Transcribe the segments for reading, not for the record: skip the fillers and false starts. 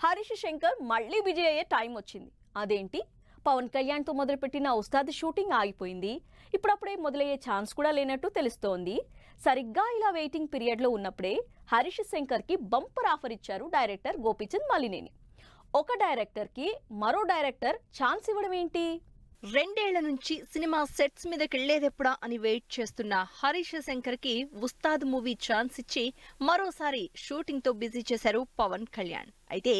హరీష్ శంకర్ మళ్ళీ బిజీ అయ్యే టైం వచ్చింది. అదేంటి? పవన్ కళ్యాణ్తో మొదలుపెట్టిన ఉస్తాద్ షూటింగ్ ఆగిపోయింది. ఇప్పుడప్పుడే మొదలయ్యే ఛాన్స్ కూడా లేనట్టు తెలుస్తోంది. సరిగ్గా ఇలా వెయిటింగ్ పీరియడ్లో ఉన్నప్పుడే హరీష్ శంకర్కి బంపర్ ఆఫర్ ఇచ్చారు డైరెక్టర్ గోపీచంద్ మలినేని. ఒక డైరెక్టర్కి మరో డైరెక్టర్ ఛాన్స్ ఇవ్వడం ఏంటి? 2 ఏళ్ల నుంచి సినిమా సెట్స్ మీదకెళ్లేదెప్పుడా అని వెయిట్ చేస్తున్న హరీష్ శంకర్ కి ఉస్తాద్ మూవీ ఛాన్స్ ఇచ్చి మరోసారి షూటింగ్ తో బిజీ చేశారు పవన్ కళ్యాణ్. అయితే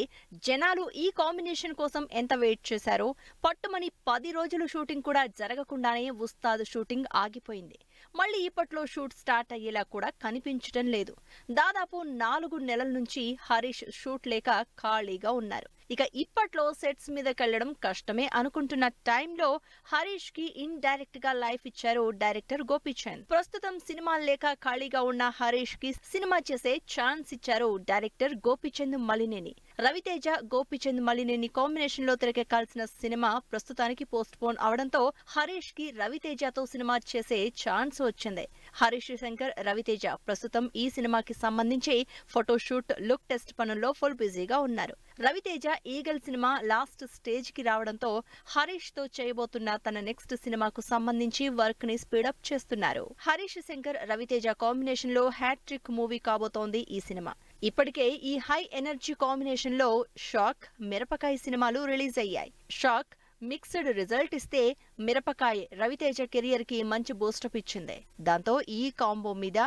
జనాలు ఈ కాంబినేషన్ కోసం ఎంత వెయిట్ చేశారో పట్టుమని 10 రోజులు షూటింగ్ కూడా జరగకుండానే ఉస్తాద్ షూటింగ్ ఆగిపోయింది. మళ్ళీ ఇప్పట్లో షూట్ స్టార్ట్ అయ్యేలా కూడా కనిపించడం లేదు. దాదాపు 4 నెలల నుంచి హరీష్ షూట్ లేక ఖాళీగా ఉన్నారు. ఇక ఇప్పట్లో సెట్స్ మీదకెళ్లడం కష్టమే అనుకుంటున్న టైంలో హరీష్ కి ఇన్ డైరెక్ట్ గా లైఫ్ ఇచ్చారు డైరెక్టర్ గోపీచంద్. ప్రస్తుతం సినిమాలు లేక ఖాళీగా ఉన్న హరీష్ కి సినిమా చేసే ఛాన్స్ ఇచ్చారు డైరెక్టర్ గోపీచంద్ మలినేని. రవితేజ గోపీచంద్ మలినేని కాంబినేషన్ లో తెరకెక్కాల్సిన సినిమా ప్రస్తుతానికి పోస్ట్ పోన్ అవడంతో హరీష్ కి రవితేజతో సినిమా చేసే ఛాన్స్ వచ్చింది. హరీష్ శంకర్ రవితేజ ప్రస్తుతం ఈ సినిమాకి సంబంధించి ఫోటోషూట్ లుక్ టెస్ట్ పనుల్లో ఫుల్ బిజీగా ఉన్నారు. రవితేజ ఈగల్ సినిమా లాస్ట్ స్టేజ్ కి రావడంతో హరీష్ తో చేయబోతున్న తన నెక్స్ట్ సినిమాకు సంబంధించి వర్క్ ని స్పీడప్ చేస్తున్నారు. హరీష్ శంకర్ రవితేజ కాంబినేషన్ లో హ్యాట్రిక్ మూవీ కాబోతోంది ఈ సినిమా. ఇప్పటికే ఈ హై ఎనర్జీ కాంబినేషన్ లో షాక్, మిరపకాయ సినిమాలు రిలీజ్ అయ్యాయి. షాక్ మిక్స్డ్ రిజల్ట్ ఇస్తే మిరపకాయ రవితేజ కెరియర్ కి మంచి బూస్టప్ ఇచ్చింది. దాంతో ఈ కాంబో మీద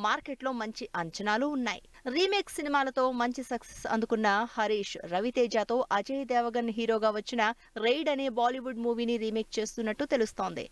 మార్కెట్ లో మంచి అంచనాలు ఉన్నాయి. రీమేక్ సినిమాలతో మంచి సక్సెస్ అందుకున్న హరీష్ రవితేజతో అజయ్ దేవగన్ హీరోగా వచ్చిన రైడ్ అనే బాలీవుడ్ మూవీని రీమేక్ చేస్తున్నట్టు తెలుస్తోంది.